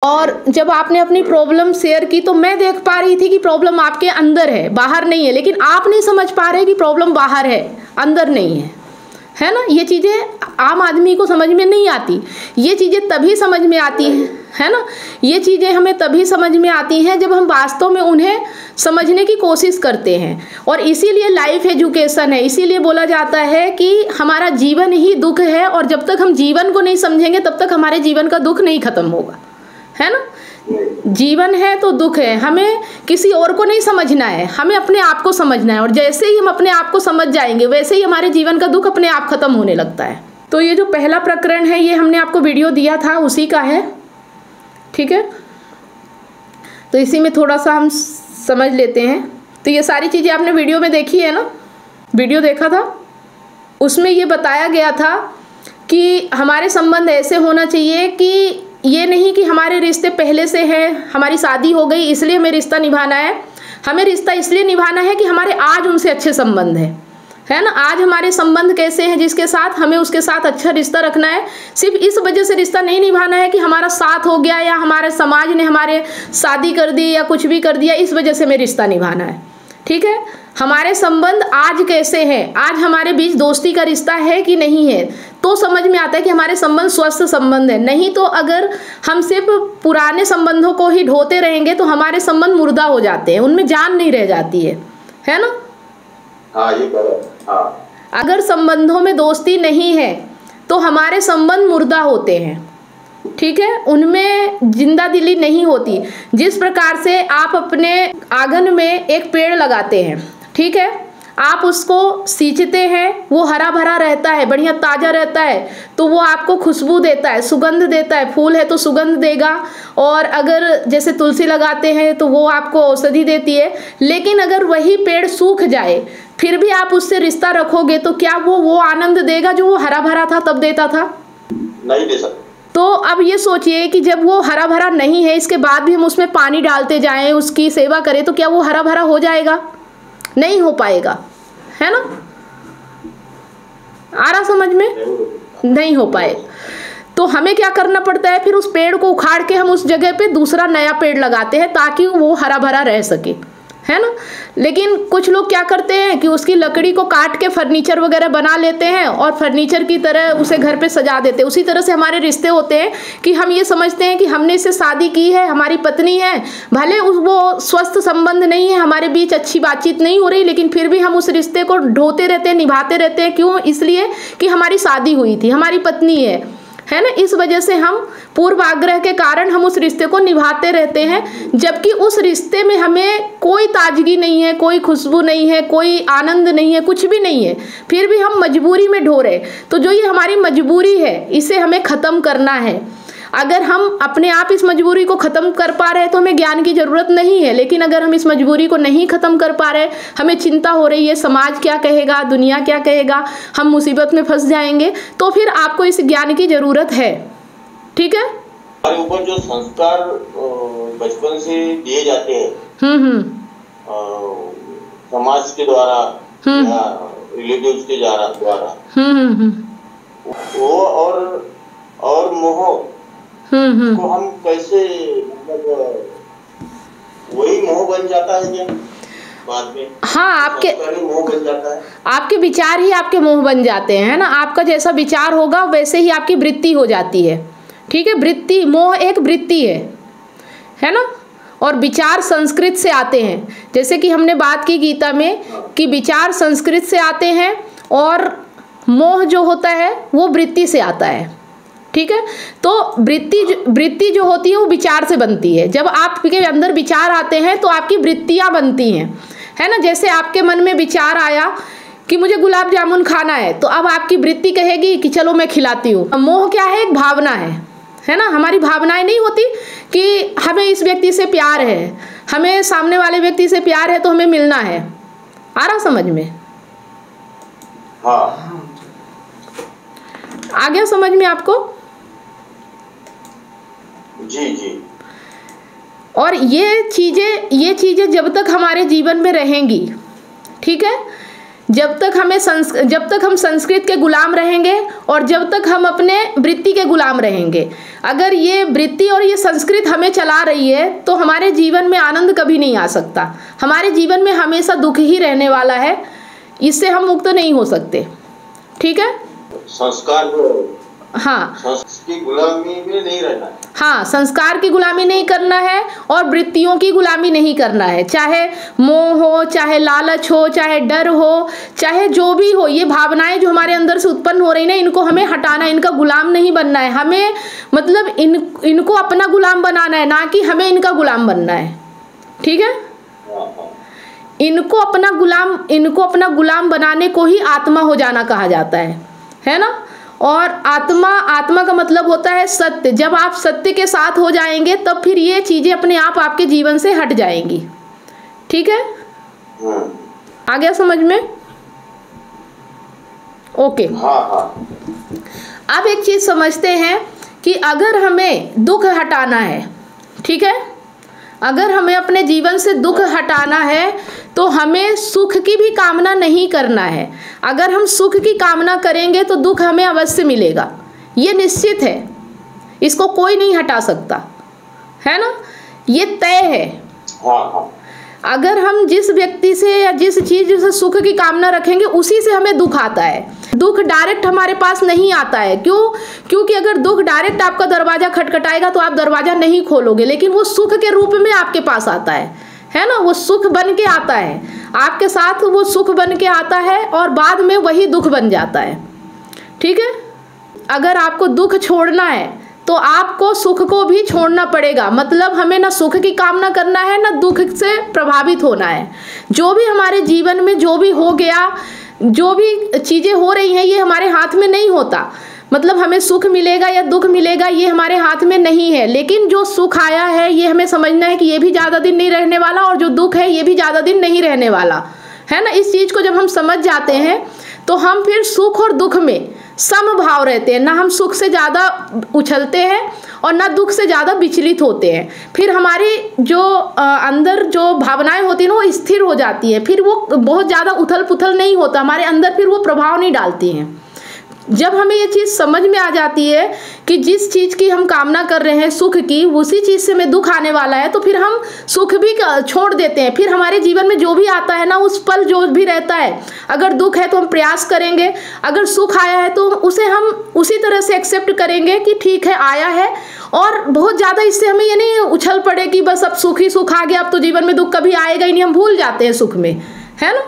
और जब आपने अपनी प्रॉब्लम शेयर की तो मैं देख पा रही थी कि प्रॉब्लम आपके अंदर है, बाहर नहीं है, लेकिन आप नहीं समझ पा रहे कि प्रॉब्लम बाहर है, अंदर नहीं है ना। ये चीज़ें आम आदमी को समझ में नहीं आती। ये चीज़ें तभी समझ में आती हैं, है ना। ये चीज़ें हमें तभी समझ में आती हैं जब हम वास्तव में उन्हें समझने की कोशिश करते हैं। और इसीलिए लाइफ एजुकेशन है, इसीलिए बोला जाता है कि हमारा जीवन ही दुख है, और जब तक हम जीवन को नहीं समझेंगे तब तक हमारे जीवन का दुख नहीं खत्म होगा, है ना। जीवन है तो दुख है, हमें किसी और को नहीं समझना है, हमें अपने आप को समझना है। और जैसे ही हम अपने आप को समझ जाएंगे वैसे ही हमारे जीवन का दुख अपने आप खत्म होने लगता है। तो ये जो पहला प्रकरण है ये हमने आपको वीडियो दिया था उसी का है, ठीक है। तो इसी में थोड़ा सा हम समझ लेते हैं। तो ये सारी चीज़ें आपने वीडियो में देखी है ना, वीडियो देखा था, उसमें ये बताया गया था कि हमारे संबंध ऐसे होना चाहिए कि ये नहीं कि हमारे रिश्ते पहले से हैं, हमारी शादी हो गई इसलिए हमें रिश्ता निभाना है। हमें रिश्ता इसलिए निभाना है कि हमारे आज उनसे अच्छे संबंध है ना। आज हमारे संबंध कैसे हैं जिसके साथ हमें उसके साथ अच्छा रिश्ता रखना है। सिर्फ इस वजह से रिश्ता नहीं निभाना है कि हमारा साथ हो गया या हमारे समाज ने हमारे शादी कर दी या कुछ भी कर दिया, इस वजह से हमें रिश्ता निभाना है, ठीक है। हमारे संबंध आज कैसे हैं, आज हमारे बीच दोस्ती का रिश्ता है कि नहीं है, तो समझ में आता है कि हमारे संबंध स्वस्थ संबंध है। नहीं तो अगर हम सिर्फ पुराने संबंधों को ही ढोते रहेंगे तो हमारे संबंध मुर्दा हो जाते हैं, उनमें जान नहीं रह जाती है ना। हाँ, ये हाँ। अगर संबंधों में दोस्ती नहीं है तो हमारे संबंध मुर्दा होते हैं, ठीक है, उनमें जिंदा दिली नहीं होती। जिस प्रकार से आप अपने आंगन में एक पेड़ लगाते हैं, ठीक है, आप उसको सींचते हैं, वो हरा भरा रहता है, बढ़िया ताज़ा रहता है, तो वो आपको खुशबू देता है, सुगंध देता है। फूल है तो सुगंध देगा, और अगर जैसे तुलसी लगाते हैं तो वो आपको औषधि देती है। लेकिन अगर वही पेड़ सूख जाए फिर भी आप उससे रिश्ता रखोगे तो क्या वो आनंद देगा जो वो हरा भरा था तब देता था? नहीं दे सकता। तो अब ये सोचिए कि जब वो हरा भरा नहीं है, इसके बाद भी हम उसमें पानी डालते जाएं, उसकी सेवा करें, तो क्या वो हरा भरा हो जाएगा? नहीं हो पाएगा, है ना। आ रहा समझ में? नहीं हो पाए। तो हमें क्या करना पड़ता है, फिर उस पेड़ को उखाड़ के हम उस जगह पे दूसरा नया पेड़ लगाते हैं ताकि वो हरा भरा रह सके, है ना। लेकिन कुछ लोग क्या करते हैं कि उसकी लकड़ी को काट के फर्नीचर वगैरह बना लेते हैं और फर्नीचर की तरह उसे घर पे सजा देते हैं। उसी तरह से हमारे रिश्ते होते हैं कि हम ये समझते हैं कि हमने इससे शादी की है, हमारी पत्नी है, भले वो स्वस्थ संबंध नहीं है, हमारे बीच अच्छी बातचीत नहीं हो रही, लेकिन फिर भी हम उस रिश्ते को ढोते रहते हैं, निभाते रहते हैं। क्यों? इसलिए कि हमारी शादी हुई थी, हमारी पत्नी है ना। इस वजह से हम पूर्वाग्रह के कारण हम उस रिश्ते को निभाते रहते हैं, जबकि उस रिश्ते में हमें कोई ताजगी नहीं है, कोई खुशबू नहीं है, कोई आनंद नहीं है, कुछ भी नहीं है, फिर भी हम मजबूरी में ढो रहे। तो जो ये हमारी मजबूरी है इसे हमें ख़त्म करना है। अगर हम अपने आप इस मजबूरी को ख़त्म कर पा रहे हैं तो हमें ज्ञान की ज़रूरत नहीं है। लेकिन अगर हम इस मजबूरी को नहीं ख़त्म कर पा रहे, हमें चिंता हो रही है समाज क्या कहेगा, दुनिया क्या कहेगा, हम मुसीबत में फंस जाएंगे, तो फिर आपको इस ज्ञान की ज़रूरत है, ठीक है। हमारे ऊपर जो संस्कार बचपन से दिए जाते हैं, समाज के द्वारा या रिलेटिव्स के द्वारा, वो और मोह को हम कैसे, मतलब वही मोह बन जाता है क्या बाद में? हाँ, आपके मोह बन जाता है, आपके विचार ही आपके मोह बन जाते हैं, है ना। आपका जैसा विचार होगा वैसे ही आपकी वृत्ति हो जाती है, ठीक है। वृत्ति, मोह एक वृत्ति है ना। और विचार संस्कृत से आते हैं, जैसे कि हमने बात की गीता में कि विचार संस्कृत से आते हैं और मोह जो होता है वो वृत्ति से आता है, ठीक है। तो वृत्ति जो होती है वो विचार से बनती है। जब आपके अंदर विचार आते हैं तो आपकी वृत्तियाँ बनती हैं, है ना। जैसे आपके मन में विचार आया कि मुझे गुलाब जामुन खाना है, तो अब आपकी वृत्ति कहेगी कि चलो मैं खिलाती हूँ। मोह क्या है? एक भावना है ना। हमारी भावनाएं नहीं होती कि हमें इस व्यक्ति से प्यार है, हमें सामने वाले व्यक्ति से प्यार है तो हमें मिलना है। आ रहा समझ में? हाँ, आ गया समझ में आपको? जी। और ये चीज़ें जब तक हमारे जीवन में रहेंगी, ठीक है, जब तक हम संस्कृत के गुलाम रहेंगे और जब तक हम अपने वृत्ति के गुलाम रहेंगे। अगर ये वृत्ति और ये संस्कृत हमें चला रही है तो हमारे जीवन में आनंद कभी नहीं आ सकता, हमारे जीवन में हमेशा दुख ही रहने वाला है, इससे हम मुक्त नहीं हो सकते। ठीक है, संस्कार हाँ, की गुलामी में नहीं रहना है। हाँ, संस्कार की गुलामी नहीं करना है और वृत्तियों की गुलामी नहीं करना है, चाहे मोह हो, चाहे लालच हो, चाहे डर हो, चाहे जो भी हो। ये भावनाएं जो हमारे अंदर से उत्पन्न हो रही ना, इनको हमें हटाना है, इनका गुलाम नहीं बनना है हमें, मतलब इनको अपना गुलाम बनाना है, ना कि हमें इनका गुलाम बनना है। ठीक है, इनको अपना गुलाम बनाने को ही आत्मा हो जाना कहा जाता है ना। और आत्मा का मतलब होता है सत्य। जब आप सत्य के साथ हो जाएंगे तब फिर ये चीजें अपने आप आपके जीवन से हट जाएंगी। ठीक है, आ गया समझ में? ओके, अब एक चीज समझते हैं कि अगर हमें दुख हटाना है, ठीक है, अगर हमें अपने जीवन से दुख हटाना है तो हमें सुख की भी कामना नहीं करना है। अगर हम सुख की कामना करेंगे तो दुख हमें अवश्य मिलेगा, ये निश्चित है, इसको कोई नहीं हटा सकता, है ना, ये तय है। अगर हम जिस व्यक्ति से या जिस चीज से सुख की कामना रखेंगे उसी से हमें दुख आता है। दुख डायरेक्ट हमारे पास नहीं आता है, क्योंकि अगर दुख डायरेक्ट आपका दरवाजा खटखटाएगा तो आप दरवाजा नहीं खोलोगे, लेकिन वो सुख के रूप में आपके पास आता है ना, वो सुख बन के आता है आपके साथ, वो सुख बन के आता है और बाद में वही दुख बन जाता है। ठीक है, अगर आपको दुख छोड़ना है तो आपको सुख को भी छोड़ना पड़ेगा, मतलब हमें ना सुख की कामना करना है ना दुख से प्रभावित होना है। जो भी हमारे जीवन में जो भी हो गया, जो भी चीज़ें हो रही हैं, ये हमारे हाथ में नहीं होता, मतलब हमें सुख मिलेगा या दुख मिलेगा ये हमारे हाथ में नहीं है। लेकिन जो सुख आया है ये हमें समझना है कि ये भी ज़्यादा दिन नहीं रहने वाला, और जो दुख है ये भी ज़्यादा दिन नहीं रहने वाला, है ना। इस चीज़ को जब हम समझ जाते हैं तो हम फिर सुख और दुख में समभाव रहते हैं, ना हम सुख से ज़्यादा उछलते हैं और ना दुख से ज़्यादा विचलित होते हैं। फिर हमारी जो अंदर जो भावनाएं होती हैं वो स्थिर हो जाती है, फिर वो बहुत ज़्यादा उथल पुथल नहीं होता हमारे अंदर, फिर वो प्रभाव नहीं डालती हैं। जब हमें ये चीज़ समझ में आ जाती है कि जिस चीज़ की हम कामना कर रहे हैं सुख की, उसी चीज़ से हमें दुख आने वाला है, तो फिर हम सुख भी छोड़ देते हैं। फिर हमारे जीवन में जो भी आता है ना, उस पल जो भी रहता है, अगर दुख है तो हम प्रयास करेंगे, अगर सुख आया है तो उसे हम उसी तरह से एक्सेप्ट करेंगे कि ठीक है आया है, और बहुत ज़्यादा इससे हमें ये नहीं उछल पड़े कि बस अब सुख ही सुख आ गया, अब तो जीवन में दुख कभी आएगा ही नहीं, हम भूल जाते हैं सुख में, है ना।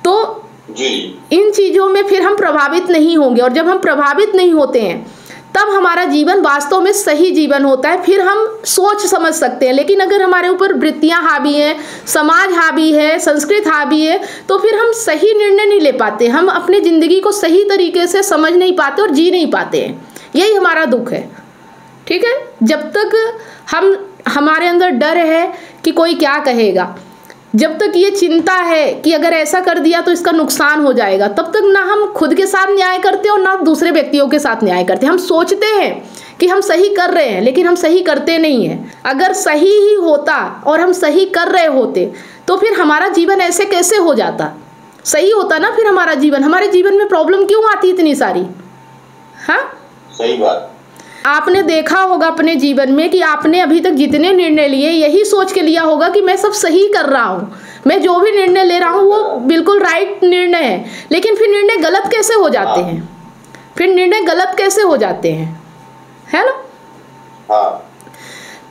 तो जी, इन चीज़ों में फिर हम प्रभावित नहीं होंगे, और जब हम प्रभावित नहीं होते हैं तब हमारा जीवन वास्तव में सही जीवन होता है, फिर हम सोच समझ सकते हैं। लेकिन अगर हमारे ऊपर वृत्तियां हावी हैं, समाज हावी है, संस्कृत हावी है, तो फिर हम सही निर्णय नहीं ले पाते, हम अपनी ज़िंदगी को सही तरीके से समझ नहीं पाते और जी नहीं पाते हैं। यही हमारा दुख है। ठीक है, जब तक हमारे अंदर डर है कि कोई क्या कहेगा, जब तक ये चिंता है कि अगर ऐसा कर दिया तो इसका नुकसान हो जाएगा, तब तक ना हम खुद के साथ न्याय करते और ना दूसरे व्यक्तियों के साथ न्याय करते। हम सोचते हैं कि हम सही कर रहे हैं, लेकिन हम सही करते नहीं हैं। अगर सही ही होता और हम सही कर रहे होते तो फिर हमारा जीवन ऐसे कैसे हो जाता, सही होता ना फिर हमारा जीवन। हमारे जीवन में प्रॉब्लम क्यों आती इतनी सारी? हाँ, सही बात। आपने देखा होगा अपने जीवन में कि आपने अभी तक जितने निर्णय लिए यही सोच के लिया होगा कि मैं सब सही कर रहा हूँ, मैं जो भी निर्णय ले रहा हूँ वो बिल्कुल राइट निर्णय है, लेकिन फिर निर्णय गलत कैसे हो जाते हैं, फिर निर्णय गलत कैसे हो जाते हैं, है ना। हाँ।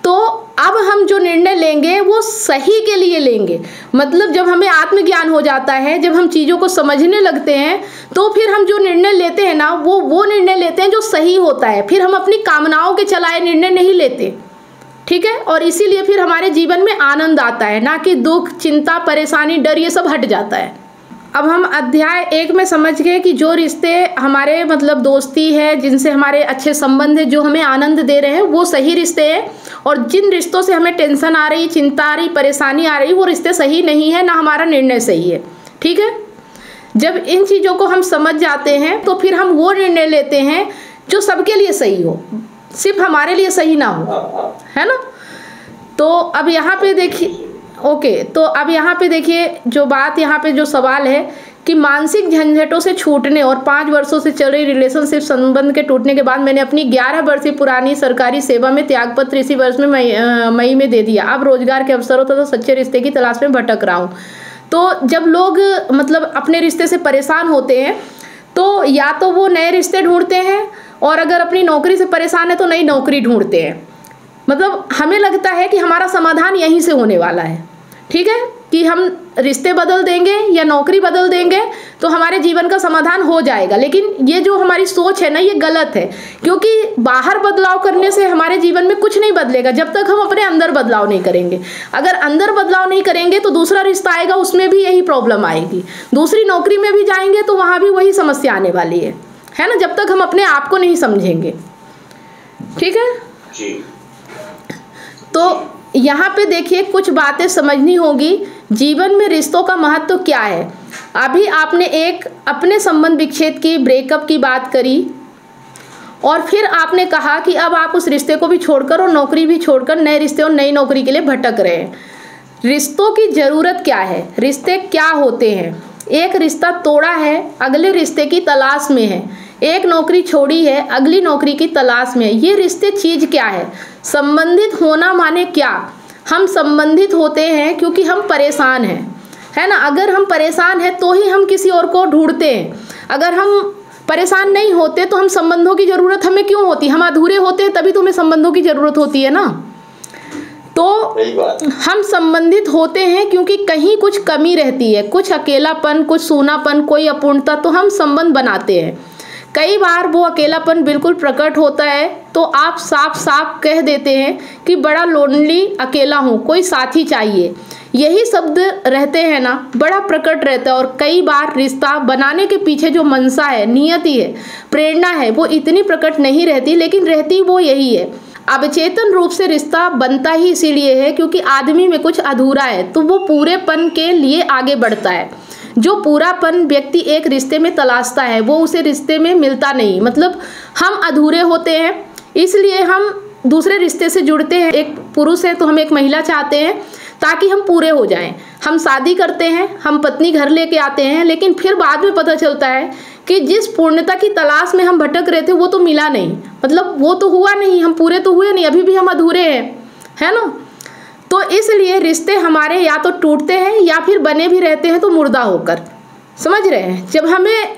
तो अब हम जो निर्णय लेंगे वो सही के लिए लेंगे, मतलब जब हमें आत्मज्ञान हो जाता है, जब हम चीज़ों को समझने लगते हैं, तो फिर हम जो निर्णय लेते हैं ना वो निर्णय लेते हैं जो सही होता है। फिर हम अपनी कामनाओं के चलाए निर्णय नहीं लेते, ठीक है, और इसीलिए फिर हमारे जीवन में आनंद आता है, ना कि दुख, चिंता, परेशानी, डर, ये सब हट जाता है। अब हम अध्याय 1 में समझ गए कि जो रिश्ते हमारे मतलब दोस्ती है, जिनसे हमारे अच्छे संबंध है, जो हमें आनंद दे रहे हैं, वो सही रिश्ते हैं, और जिन रिश्तों से हमें टेंशन आ रही, चिंता आ रही, परेशानी आ रही, वो रिश्ते सही नहीं है, ना हमारा निर्णय सही है। ठीक है, जब इन चीज़ों को हम समझ जाते हैं तो फिर हम वो निर्णय लेते हैं जो सबके लिए सही हो, सिर्फ हमारे लिए सही ना हो, है ना। तो अब यहाँ पे देखिए, ओके, तो अब यहाँ पे देखिए जो बात, यहाँ पे जो सवाल है कि मानसिक झंझटों से छूटने और 5 वर्षों से चल रही रिलेशनशिप संबंध के टूटने के बाद मैंने अपनी 11 वर्षीय पुरानी सरकारी सेवा में त्यागपत्र इसी वर्ष में मई में दे दिया। अब रोजगार के अवसरों तथा सच्चे रिश्ते की तलाश में भटक रहा हूँ। तो जब लोग मतलब अपने रिश्ते से परेशान होते हैं तो या तो वो नए रिश्ते ढूंढते हैं, और अगर अपनी नौकरी से परेशान है तो नई नौकरी ढूंढते हैं। मतलब हमें लगता है कि हमारा समाधान यहीं से होने वाला है, ठीक है, कि हम रिश्ते बदल देंगे या नौकरी बदल देंगे तो हमारे जीवन का समाधान हो जाएगा। लेकिन ये जो हमारी सोच है ना, ये गलत है, क्योंकि बाहर बदलाव करने से हमारे जीवन में कुछ नहीं बदलेगा जब तक हम अपने अंदर बदलाव नहीं करेंगे। अगर अंदर बदलाव नहीं करेंगे तो दूसरा रिश्ता आएगा, उसमें भी यही प्रॉब्लम आएगी। दूसरी नौकरी में भी जाएंगे तो वहाँ भी वही समस्या आने वाली है ना, जब तक हम अपने आप को नहीं समझेंगे। ठीक है जी। तो यहाँ पे देखिए कुछ बातें समझनी होगी। जीवन में रिश्तों का महत्व क्या है। अभी आपने एक अपने संबंध विच्छेद की, ब्रेकअप की बात करी, और फिर आपने कहा कि अब आप उस रिश्ते को भी छोड़कर और नौकरी भी छोड़कर नए रिश्ते और नई नौकरी के लिए भटक रहे हैं। रिश्तों की ज़रूरत क्या है, रिश्ते क्या होते हैं। एक रिश्ता तोड़ा है, अगले रिश्ते की तलाश में है। एक नौकरी छोड़ी है, अगली नौकरी की तलाश में है। ये रिश्ते चीज़ क्या है। संबंधित होना माने क्या, हम संबंधित होते हैं क्योंकि हम परेशान हैं, है ना। अगर हम परेशान हैं तो ही हम किसी और को ढूंढते हैं। अगर हम परेशान नहीं होते तो हम संबंधों की ज़रूरत हमें क्यों होती। हम अधूरे होते हैं तभी तो हमें संबंधों की ज़रूरत होती है ना। तो हम संबंधित होते हैं क्योंकि कहीं कुछ कमी रहती है, कुछ अकेलापन, कुछ सूनापन, कोई अपूर्णता, तो हम संबंध बनाते हैं। कई बार वो अकेलापन बिल्कुल प्रकट होता है तो आप साफ साफ कह देते हैं कि बड़ा लोनली, अकेला हूँ, कोई साथी चाहिए। यही शब्द रहते हैं ना, बड़ा प्रकट रहता है। और कई बार रिश्ता बनाने के पीछे जो मनसा है, नियति है, प्रेरणा है, वो इतनी प्रकट नहीं रहती, लेकिन रहती वो यही है। अवचेतन रूप से रिश्ता बनता ही इसीलिए है क्योंकि आदमी में कुछ अधूरा है, तो वो पूरेपन के लिए आगे बढ़ता है। जो पूरापन व्यक्ति एक रिश्ते में तलाशता है वो उसे रिश्ते में मिलता नहीं। मतलब हम अधूरे होते हैं, इसलिए हम दूसरे रिश्ते से जुड़ते हैं। एक पुरुष है तो हम एक महिला चाहते हैं ताकि हम पूरे हो जाएं। हम शादी करते हैं, हम पत्नी घर लेके आते हैं, लेकिन फिर बाद में पता चलता है कि जिस पूर्णता की तलाश में हम भटक रहे थे वो तो मिला नहीं। मतलब वो तो हुआ नहीं, हम पूरे तो हुए नहीं, अभी भी हम अधूरे हैं, है ना। तो इसलिए रिश्ते हमारे या तो टूटते हैं या फिर बने भी रहते हैं तो मुर्दा होकर। समझ रहे हैं। जब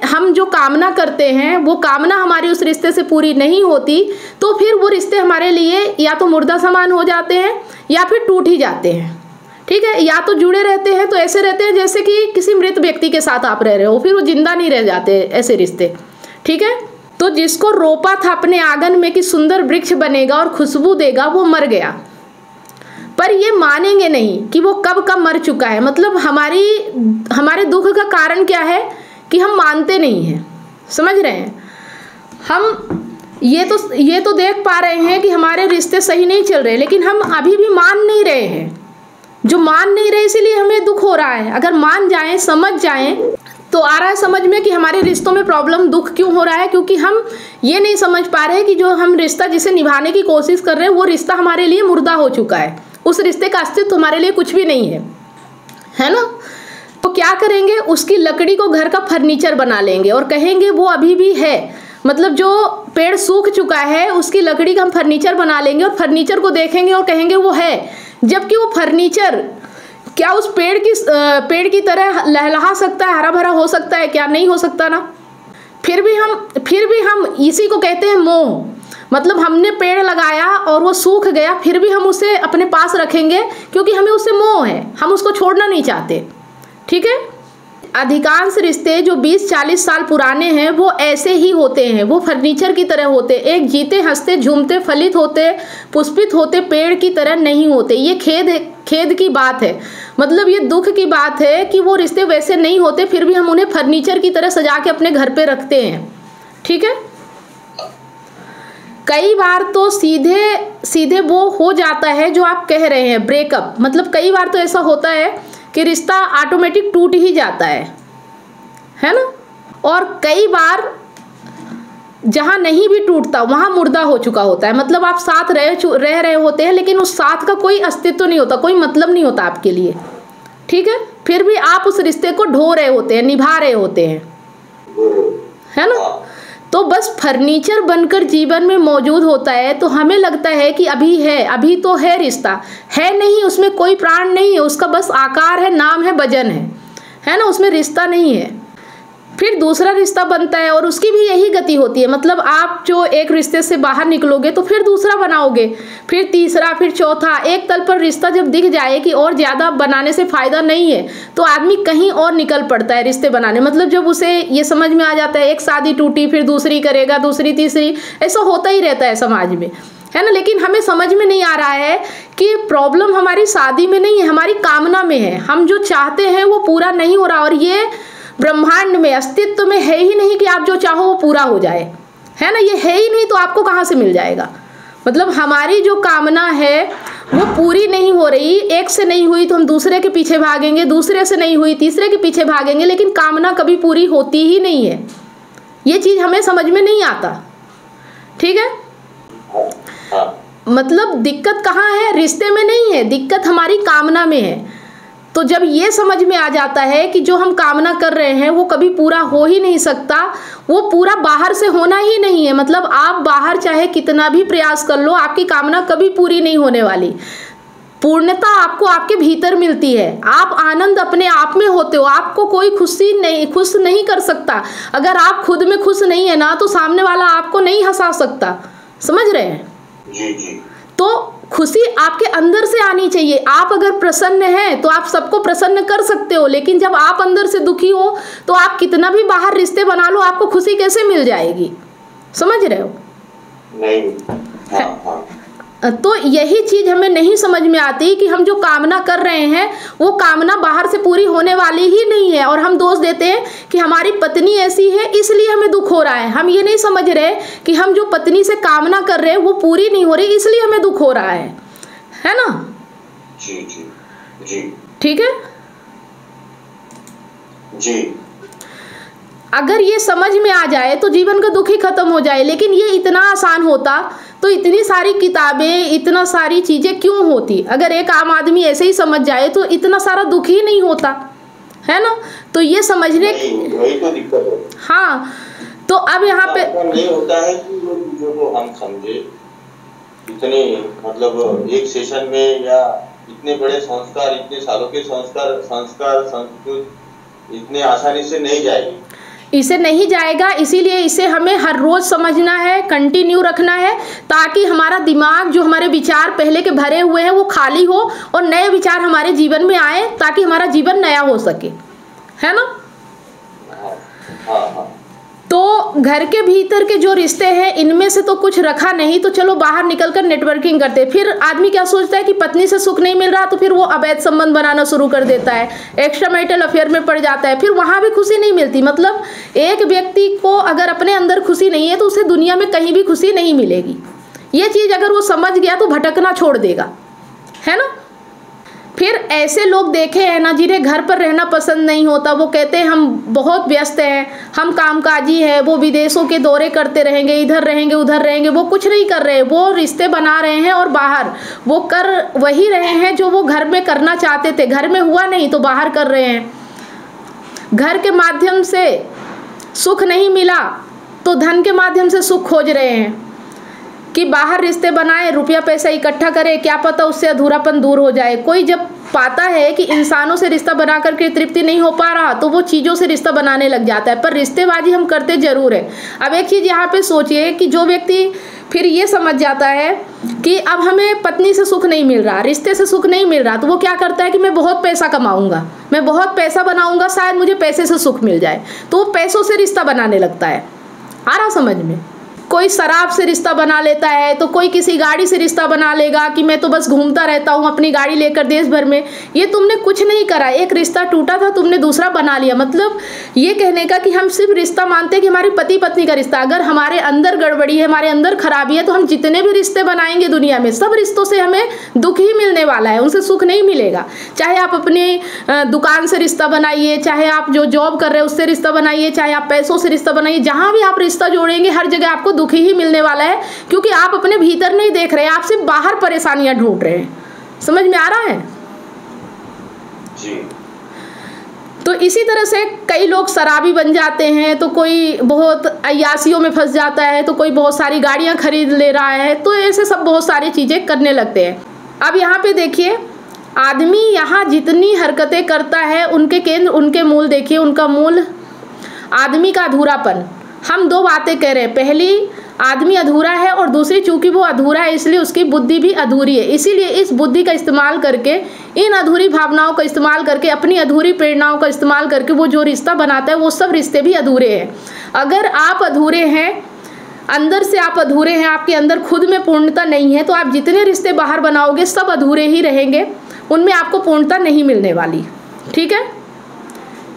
हम जो कामना करते हैं वो कामना हमारी उस रिश्ते से पूरी नहीं होती तो फिर वो रिश्ते हमारे लिए या तो मुर्दा समान हो जाते हैं या फिर टूट ही जाते हैं। ठीक है, या तो जुड़े रहते हैं तो ऐसे रहते हैं जैसे कि किसी मृत व्यक्ति के साथ आप रह रहे हो, फिर वो जिंदा नहीं रह जाते ऐसे रिश्ते। ठीक है, तो जिसको रोपा था अपने आंगन में कि सुंदर वृक्ष बनेगा और खुशबू देगा, वो मर गया। पर ये मानेंगे नहीं कि वो कब का मर चुका है। मतलब हमारे दुख का कारण क्या है कि हम मानते नहीं हैं। समझ रहे हैं। हम ये तो देख पा रहे हैं कि हमारे रिश्ते सही नहीं चल रहे, लेकिन हम अभी भी मान नहीं रहे हैं। जो मान नहीं रहे इसीलिए हमें दुख हो रहा है। अगर मान जाएं, समझ जाएं, तो आ रहा है समझ में कि हमारे रिश्तों में प्रॉब्लम, दुख क्यों हो रहा है, क्योंकि हम ये नहीं समझ पा रहे कि जो हम रिश्ता जिसे निभाने की कोशिश कर रहे हैं वो रिश्ता हमारे लिए मुर्दा हो चुका है। उस रिश्ते का अस्तित्व हमारे लिए कुछ भी नहीं है ना। तो क्या करेंगे, उसकी लकड़ी को घर का फर्नीचर बना लेंगे और कहेंगे वो अभी भी है। मतलब जो पेड़ सूख चुका है उसकी लकड़ी का हम फर्नीचर बना लेंगे और फर्नीचर को देखेंगे और कहेंगे वो है, जबकि वो फर्नीचर क्या उस पेड़ की तरह लहलहा सकता है, हरा भरा हो सकता है क्या? नहीं हो सकता ना। फिर भी हम इसी को कहते हैं मोह। मतलब हमने पेड़ लगाया और वो सूख गया, फिर भी हम उसे अपने पास रखेंगे क्योंकि हमें उससे मोह है, हम उसको छोड़ना नहीं चाहते। ठीक है, अधिकांश रिश्ते जो 20-40 साल पुराने हैं वो ऐसे ही होते हैं। वो फर्नीचर की तरह होते, एक जीते हंसते झूमते फलित होते पुष्पित होते पेड़ की तरह नहीं होते। ये खेद की बात है। मतलब ये दुख की बात है कि वो रिश्ते वैसे नहीं होते, फिर भी हम उन्हें फर्नीचर की तरह सजा के अपने घर पे रखते हैं। ठीक है, कई बार तो सीधे वो हो जाता है जो आप कह रहे हैं, ब्रेकअप। मतलब कई बार तो ऐसा होता है कि रिश्ता ऑटोमेटिक टूट ही जाता है ना। और कई बार जहाँ नहीं भी टूटता वहाँ मुर्दा हो चुका होता है। मतलब आप साथ रह रहे होते हैं, लेकिन उस साथ का कोई अस्तित्व नहीं होता, कोई मतलब नहीं होता आपके लिए, ठीक है। फिर भी आप उस रिश्ते को ढो रहे होते हैं, निभा रहे होते हैं, है ना। तो बस फर्नीचर बनकर जीवन में मौजूद होता है, तो हमें लगता है कि अभी है, अभी तो है रिश्ता, है नहीं, उसमें कोई प्राण नहीं है, उसका बस आकार है, नाम है, वजन है ना, उसमें रिश्ता नहीं है। फिर दूसरा रिश्ता बनता है और उसकी भी यही गति होती है। मतलब आप जो एक रिश्ते से बाहर निकलोगे तो फिर दूसरा बनाओगे, फिर तीसरा, फिर चौथा। एक तल पर रिश्ता जब दिख जाए कि और ज़्यादा बनाने से फ़ायदा नहीं है, तो आदमी कहीं और निकल पड़ता है रिश्ते बनाने। मतलब जब उसे ये समझ में आ जाता है, एक शादी टूटी फिर दूसरी करेगा, दूसरी तीसरी, ऐसा होता ही रहता है समाज में, है ना। लेकिन हमें समझ में नहीं आ रहा है कि प्रॉब्लम हमारी शादी में नहीं है, हमारी कामना में है। हम जो चाहते हैं वो पूरा नहीं हो रहा, और ये ब्रह्मांड में, अस्तित्व में है ही नहीं कि आप जो चाहो वो पूरा हो जाए, है ना। ये है ही नहीं, तो आपको कहाँ से मिल जाएगा। मतलब हमारी जो कामना है वो पूरी नहीं हो रही। एक से नहीं हुई तो हम दूसरे के पीछे भागेंगे, दूसरे से नहीं हुई तीसरे के पीछे भागेंगे, लेकिन कामना कभी पूरी होती ही नहीं है। ये चीज़ हमें समझ में नहीं आता, ठीक है। मतलब दिक्कत कहाँ है, रिश्ते में नहीं है, दिक्कत हमारी कामना में है। तो जब ये समझ में आ जाता है कि जो हम कामना कर रहे हैं वो कभी पूरा हो ही नहीं सकता, वो पूरा बाहर से होना ही नहीं है। मतलब आप बाहर चाहे कितना भी प्रयास कर लो, आपकी कामना कभी पूरी नहीं होने वाली। पूर्णता आपको आपके भीतर मिलती है, आप आनंद अपने आप में होते हो, आपको कोई खुश नहीं कर सकता। अगर आप खुद में खुश नहीं है ना, तो सामने वाला आपको नहीं हंसा सकता, समझ रहे हैं। जी जी। तो खुशी आपके अंदर से आनी चाहिए। आप अगर प्रसन्न हैं तो आप सबको प्रसन्न कर सकते हो, लेकिन जब आप अंदर से दुखी हो तो आप कितना भी बाहर रिश्ते बना लो, आपको खुशी कैसे मिल जाएगी, समझ रहे हो। नहीं। हाँ। तो यही चीज हमें नहीं समझ में आती कि हम जो कामना कर रहे हैं वो कामना बाहर से पूरी होने वाली ही नहीं है, और हम दोष देते हैं कि हमारी पत्नी ऐसी है इसलिए हमें दुख हो रहा है। हम ये नहीं समझ रहे कि हम जो पत्नी से कामना कर रहे हैं वो पूरी नहीं हो रही, इसलिए हमें दुख हो रहा है ना। जी जी जी। ठीक है जी। अगर ये समझ में आ जाए तो जीवन का दुख ही खत्म हो जाए। लेकिन ये इतना आसान होता तो इतनी सारी किताबें, इतना सारी चीजें क्यों होती। अगर एक आम आदमी ऐसे ही समझ जाए तो इतना सारा दुख ही नहीं होता, है ना। तो ये समझने वही तो दिक्कत है। हाँ, तो अब यहाँ पे नहीं होता है कि वो चीजों को हम समझे इतने, मतलब एक सेशन में, या इतने बड़े संस्कार, इतने सालों के संस्कृत इतने आसानी से नहीं जाएगी, इसे नहीं जाएगा। इसीलिए इसे हमें हर रोज समझना है, कंटिन्यू रखना है, ताकि हमारा दिमाग, जो हमारे विचार पहले के भरे हुए हैं वो खाली हो और नए विचार हमारे जीवन में आए, ताकि हमारा जीवन नया हो सके, है ना। हाँ। तो घर के भीतर के जो रिश्ते हैं इनमें से तो कुछ रखा नहीं, तो चलो बाहर निकलकर नेटवर्किंग करते। फिर आदमी क्या सोचता है कि पत्नी से सुख नहीं मिल रहा, तो फिर वो अवैध संबंध बनाना शुरू कर देता है, एक्स्ट्रा मैरिटल अफेयर में पड़ जाता है, फिर वहाँ भी खुशी नहीं मिलती। मतलब एक व्यक्ति को अगर अपने अंदर खुशी नहीं है तो उसे दुनिया में कहीं भी खुशी नहीं मिलेगी। ये चीज़ अगर वो समझ गया तो भटकना छोड़ देगा, है ना। फिर ऐसे लोग देखे हैं ना जिन्हें घर पर रहना पसंद नहीं होता। वो कहते हैं हम बहुत व्यस्त हैं, हम कामकाजी हैं, वो विदेशों के दौरे करते रहेंगे, इधर रहेंगे उधर रहेंगे, वो कुछ नहीं कर रहे, वो रिश्ते बना रहे हैं और बाहर वो कर वही रहे हैं जो वो घर में करना चाहते थे। घर में हुआ नहीं तो बाहर कर रहे हैं। घर के माध्यम से सुख नहीं मिला तो धन के माध्यम से सुख खोज रहे हैं कि बाहर रिश्ते बनाए, रुपया पैसा इकट्ठा करे, क्या पता उससे अधूरापन दूर हो जाए। कोई जब पाता है कि इंसानों से रिश्ता बना करके तृप्ति नहीं हो पा रहा तो वो चीज़ों से रिश्ता बनाने लग जाता है। पर रिश्तेबाजी हम करते जरूर है। अब एक चीज़ यहाँ पे सोचिए कि जो व्यक्ति फिर ये समझ जाता है कि अब हमें पत्नी से सुख नहीं मिल रहा, रिश्ते से सुख नहीं मिल रहा, तो वो क्या करता है कि मैं बहुत पैसा कमाऊंगा, मैं बहुत पैसा बनाऊंगा, शायद मुझे पैसे से सुख मिल जाए, तो वो पैसों से रिश्ता बनाने लगता है। आ रहा समझ में। कोई शराब से रिश्ता बना लेता है, तो कोई किसी गाड़ी से रिश्ता बना लेगा कि मैं तो बस घूमता रहता हूँ अपनी गाड़ी लेकर देश भर में। ये तुमने कुछ नहीं करा, एक रिश्ता टूटा था, तुमने दूसरा बना लिया। मतलब ये कहने का कि हम सिर्फ रिश्ता मानते हैं कि हमारी पति पत्नी का रिश्ता। अगर हमारे अंदर गड़बड़ी है, हमारे अंदर खराबी है, तो हम जितने भी रिश्ते बनाएंगे दुनिया में, सब रिश्तों से हमें दुख ही मिलने वाला है, उनसे सुख नहीं मिलेगा। चाहे आप अपनी दुकान से रिश्ता बनाइए, चाहे आप जो जॉब कर रहे हैं उससे रिश्ता बनाइए, चाहे आप पैसों से रिश्ता बनाइए, जहाँ भी आप रिश्ता जोड़ेंगे हर जगह आपको दुखी ही मिलने वाला है, क्योंकि आप अपने भीतर नहीं देख रहे हैं, आप सिर्फ बाहर परेशानियां ढूंढ रहे हैं। समझ में आ रहा है जी। तो इसी तरह से कई लोग शराबी बन जाते हैं, तो कोई बहुत अय्यासियों में फंस जाता है, तो कोई बहुत सारी गाड़ियां खरीद ले रहा है, तो ऐसे सब बहुत सारी चीजें करने लगते हैं। अब यहाँ पे देखिए, आदमी यहाँ जितनी हरकतें करता है उनके केंद्र, उनके मूल देखिए, उनका मूल आदमी का अधूरापन। हम दो बातें कह रहे हैं, पहली आदमी अधूरा है और दूसरी चूंकि वो अधूरा है इसलिए उसकी बुद्धि भी अधूरी है। इसीलिए इस बुद्धि का इस्तेमाल करके, इन अधूरी भावनाओं का इस्तेमाल करके, अपनी अधूरी प्रेरणाओं का इस्तेमाल करके वो जो रिश्ता बनाता है वो सब रिश्ते भी अधूरे हैं। अगर आप अधूरे हैं, अंदर से आप अधूरे हैं, आपके अंदर खुद में पूर्णता नहीं है, तो आप जितने रिश्ते बाहर बनाओगे सब अधूरे ही रहेंगे, उनमें आपको पूर्णता नहीं मिलने वाली। ठीक है।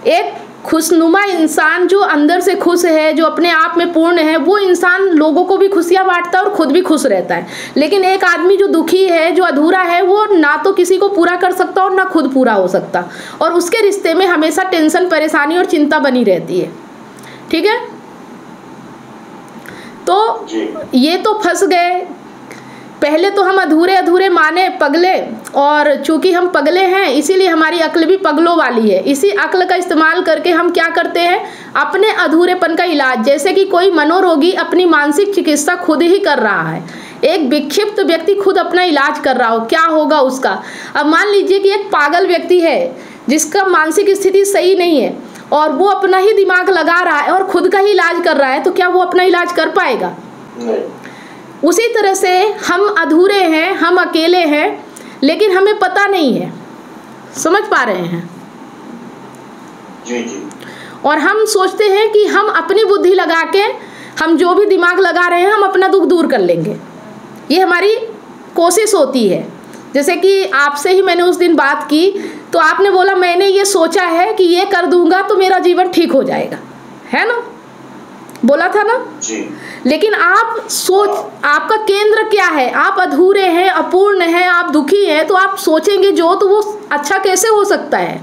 एक खुशनुमा इंसान जो अंदर से खुश है, जो अपने आप में पूर्ण है, वो इंसान लोगों को भी खुशियां बांटता है और खुद भी खुश रहता है। लेकिन एक आदमी जो दुखी है, जो अधूरा है, वो ना तो किसी को पूरा कर सकता और ना खुद पूरा हो सकता, और उसके रिश्ते में हमेशा टेंशन, परेशानी और चिंता बनी रहती है। ठीक है। तो ये तो फंस गए। पहले तो हम अधूरे अधूरे माने पगले, और चूंकि हम पगले हैं इसीलिए हमारी अक्ल भी पगलों वाली है। इसी अक्ल का इस्तेमाल करके हम क्या करते हैं, अपने अधूरेपन का इलाज, जैसे कि कोई मनोरोगी अपनी मानसिक चिकित्सा खुद ही कर रहा है, एक विक्षिप्त व्यक्ति खुद अपना इलाज कर रहा हो, क्या होगा उसका। अब मान लीजिए कि एक पागल व्यक्ति है जिसका मानसिक स्थिति सही नहीं है और वो अपना ही दिमाग लगा रहा है और खुद का ही इलाज कर रहा है, तो क्या वो अपना इलाज कर पाएगा? नहीं। उसी तरह से हम अधूरे हैं, हम अकेले हैं, लेकिन हमें पता नहीं है। समझ पा रहे हैं? जी जी। और हम सोचते हैं कि हम अपनी बुद्धि लगा के, हम जो भी दिमाग लगा रहे हैं, हम अपना दुख दूर कर लेंगे। ये हमारी कोशिश होती है। जैसे कि आपसे ही मैंने उस दिन बात की, तो आपने बोला मैंने ये सोचा है कि ये कर दूंगा तो मेरा जीवन ठीक हो जाएगा, है ना? बोला था ना जी। लेकिन आप सोच, आपका केंद्र क्या है? आप अधूरे हैं, अपूर्ण हैं, आप दुखी हैं, तो आप सोचेंगे जो, तो वो अच्छा कैसे हो सकता है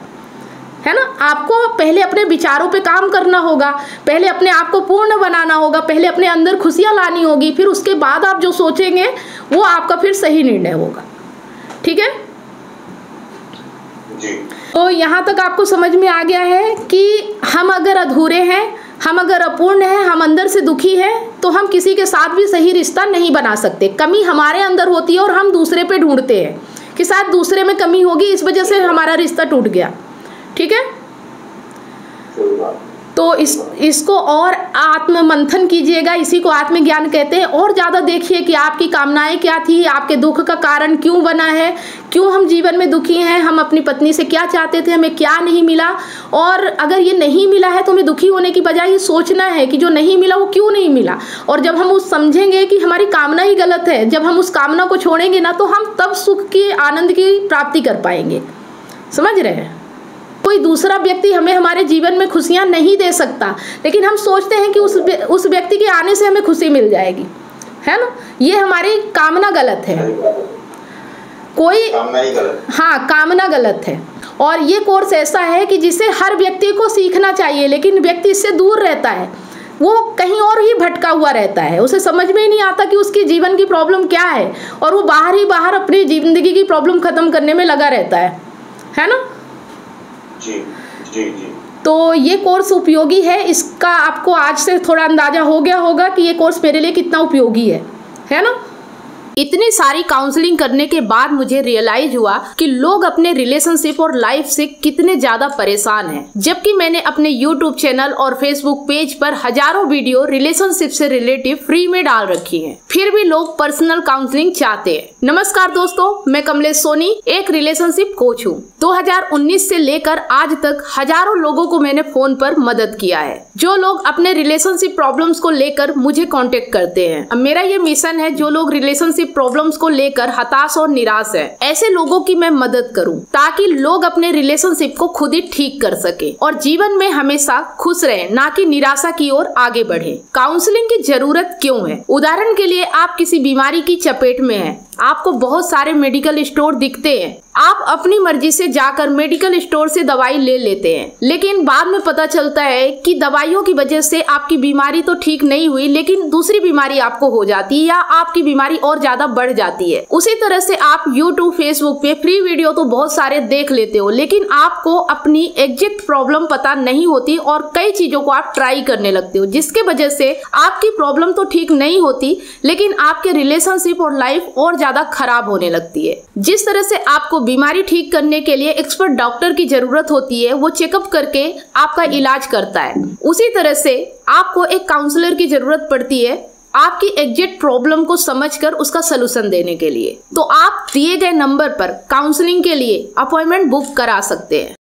ना? आपको पहले अपने विचारों पे काम करना होगा, पहले अपने आप को पूर्ण बनाना होगा, पहले अपने अंदर खुशियां लानी होगी, फिर उसके बाद आप जो सोचेंगे वो आपका फिर सही निर्णय होगा। ठीक है जी। तो यहाँ तक आपको समझ में आ गया है कि हम अगर अधूरे हैं, हम अगर अपूर्ण हैं, हम अंदर से दुखी हैं, तो हम किसी के साथ भी सही रिश्ता नहीं बना सकते। कमी हमारे अंदर होती है और हम दूसरे पे ढूंढते हैं कि शायद दूसरे में कमी होगी, इस वजह से हमारा रिश्ता टूट गया। ठीक है। तो इसको और आत्म मंथन कीजिएगा, इसी को आत्मज्ञान कहते हैं। और ज़्यादा देखिए कि आपकी कामनाएं क्या थी, आपके दुख का कारण क्यों बना है, क्यों हम जीवन में दुखी हैं, हम अपनी पत्नी से क्या चाहते थे, हमें क्या नहीं मिला, और अगर ये नहीं मिला है तो हमें दुखी होने की बजाय ये सोचना है कि जो नहीं मिला वो क्यों नहीं मिला। और जब हम उस समझेंगे कि हमारी कामना ही गलत है, जब हम उस कामना को छोड़ेंगे ना, तो हम तब सुख की, आनंद की प्राप्ति कर पाएंगे। समझ रहे हैं? कोई दूसरा व्यक्ति हमें हमारे जीवन में खुशियां नहीं दे सकता, लेकिन हम सोचते हैं कि उस व्यक्ति के आने से हमें खुशी मिल जाएगी, है ना? ये हमारी कामना गलत है। कोई कामना ही गलत। हाँ, कामना गलत है। और ये कोर्स ऐसा है कि जिसे हर व्यक्ति को सीखना चाहिए, लेकिन व्यक्ति इससे दूर रहता है, वो कहीं और ही भटका हुआ रहता है, उसे समझ में ही नहीं आता कि उसकी जीवन की प्रॉब्लम क्या है, और वो बाहर ही बाहर अपनी जिंदगी की प्रॉब्लम खत्म करने में लगा रहता है ना? जी जी जी। तो ये कोर्स उपयोगी है, इसका आपको आज से थोड़ा अंदाजा हो गया होगा कि ये कोर्स मेरे लिए कितना उपयोगी है ना? इतनी सारी काउंसलिंग करने के बाद मुझे रियलाइज हुआ कि लोग अपने रिलेशनशिप और लाइफ से कितने ज्यादा परेशान हैं। जबकि मैंने अपने YouTube चैनल और Facebook पेज पर हजारों वीडियो रिलेशनशिप से रिलेटिव फ्री में डाल रखी है, फिर भी लोग पर्सनल काउंसलिंग चाहते हैं। नमस्कार दोस्तों, मैं कमलेश सोनी एक रिलेशनशिप कोच हूँ। 2019 से लेकर आज तक हजारों लोगों को मैंने फोन पर मदद किया है, जो लोग अपने रिलेशनशिप प्रॉब्लम्स को लेकर मुझे कांटेक्ट करते हैं। अब मेरा ये मिशन है, जो लोग रिलेशनशिप प्रॉब्लम्स को लेकर हताश और निराश है, ऐसे लोगों की मैं मदद करूं, ताकि लोग अपने रिलेशनशिप को खुद ही ठीक कर सके और जीवन में हमेशा खुश रहे, ना कि निराशा की ओर आगे बढ़े। काउंसलिंग की जरूरत क्यों है? उदाहरण के लिए आप किसी बीमारी की चपेट में हैं, आपको बहुत सारे मेडिकल स्टोर दिखते हैं, आप अपनी मर्जी से जाकर मेडिकल स्टोर से दवाई ले लेते हैं, लेकिन बाद में पता चलता है कि दवाइयों की वजह से आपकी बीमारी तो ठीक नहीं हुई, लेकिन दूसरी बीमारी आपको हो जाती है या आपकी बीमारी और ज्यादा बढ़ जाती है। उसी तरह से आप YouTube, Facebook पे फ्री वीडियो तो बहुत सारे देख लेते हो, लेकिन आपको अपनी एग्जैक्ट प्रॉब्लम पता नहीं होती और कई चीजों को आप ट्राई करने लगते हो, जिसके वजह से आपकी प्रॉब्लम तो ठीक नहीं होती, लेकिन आपके रिलेशनशिप और लाइफ और ज्यादा खराब होने लगती है। जिस तरह से आपको बीमारी ठीक करने के लिए एक्सपर्ट डॉक्टर की जरूरत होती है, वो चेकअप करके आपका इलाज करता है, उसी तरह से आपको एक काउंसलर की जरूरत पड़ती है आपकी एग्जैक्ट प्रॉब्लम को समझकर उसका सलूशन देने के लिए। तो आप दिए गए नंबर पर काउंसलिंग के लिए अपॉइंटमेंट बुक करा सकते हैं।